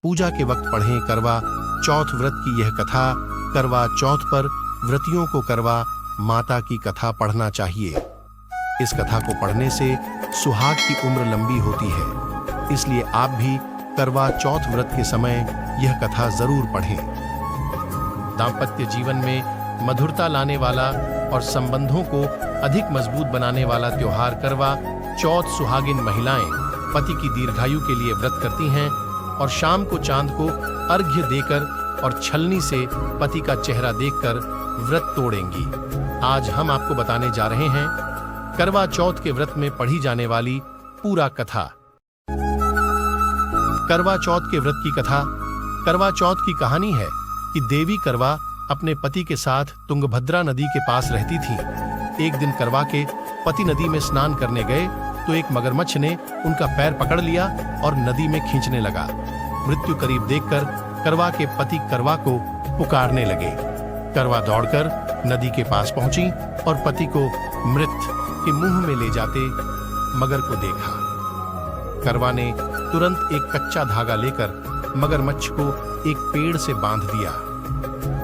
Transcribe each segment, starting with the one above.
पूजा के वक्त पढ़ें। करवा चौथ व्रत की यह कथा। करवा चौथ पर व्रतियों को करवा माता की कथा पढ़ना चाहिए। इस कथा को पढ़ने से सुहाग की उम्र लंबी होती है, इसलिए आप भी करवा चौथ व्रत के समय यह कथा जरूर पढ़ें। दाम्पत्य जीवन में मधुरता लाने वाला और संबंधों को अधिक मजबूत बनाने वाला त्योहार करवा चौथ सुहागिन महिलाएं पति की दीर्घायु के लिए व्रत करती हैं और शाम को चांद को अर्घ्य देकर और छलनी से पति का चेहरा देखकर व्रत तोड़ेंगी। आज हम आपको बताने जा रहे हैं करवा चौथ के व्रत में पढ़ी जाने वाली पूरा कथा। करवा चौथ के व्रत की कथा। करवा चौथ की कहानी है कि देवी करवा अपने पति के साथ तुंगभद्रा नदी के पास रहती थी। एक दिन करवा के पति नदी में स्नान करने गए तो एक मगरमच्छ ने उनका पैर पकड़ लिया और नदी में खींचने लगा। मृत्यु करीब देखकर करवा के पति करवा को पुकारने लगे। करवा दौड़कर नदी के पास पहुंची और पति को मृत के मुंह में ले जाते मगर को देखा। करवा ने तुरंत एक कच्चा धागा लेकर मगरमच्छ को एक पेड़ से बांध दिया।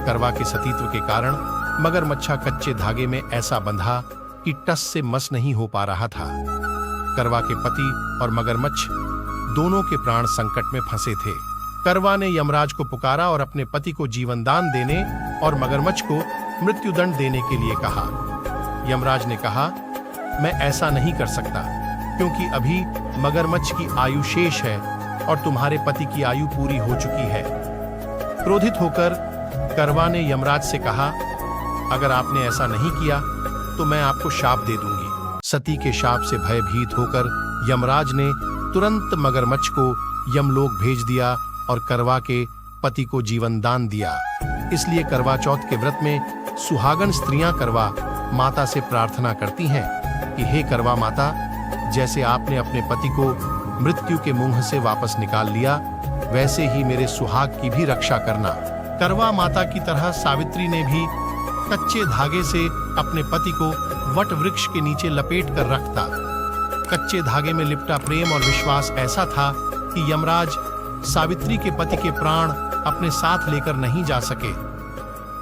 करवा के सतीत्व के कारण मगरमच्छा कच्चे धागे में ऐसा बंधा कि टस से मस नहीं हो पा रहा था। करवा के पति और मगरमच्छ दोनों के प्राण संकट में फंसे थे। करवा ने यमराज को पुकारा और अपने पति को जीवन दान देने और मगरमच्छ को मृत्युदंड देने के लिए कहा। यमराज ने कहा, मैं ऐसा नहीं कर सकता क्योंकि अभी मगरमच्छ की आयु शेष है और तुम्हारे पति की आयु पूरी हो चुकी है। क्रोधित होकर करवा ने यमराज से कहा, अगर आपने ऐसा नहीं किया तो मैं आपको शाप दे दूंगी। सती के शाप से भयभीत होकर यमराज ने तुरंत मगरमच्छ को यमलोक भेज दिया और करवा के पति को जीवन दान दिया। इसलिए करवा चौथ के व्रत में सुहागन स्त्रियां करवा माता से प्रार्थना करती हैं कि हे करवा माता, जैसे आपने अपने पति को मृत्यु के मुंह से वापस निकाल लिया, वैसे ही मेरे सुहाग की भी रक्षा करना। करवा माता की तरह सावित्री ने भी कच्चे धागे से अपने पति को वट वृक्ष के नीचे लपेट कर रखता। कच्चे धागे में लिपटा प्रेम और विश्वास ऐसा था कि यमराज सावित्री के पति के प्राण अपने साथ लेकर नहीं जा सके।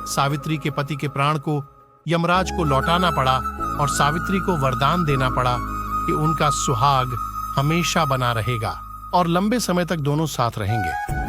सावित्री के पति के प्राण को यमराज को लौटाना पड़ा और सावित्री को वरदान देना पड़ा कि उनका सुहाग हमेशा बना रहेगा और लंबे समय तक दोनों साथ रहेंगे।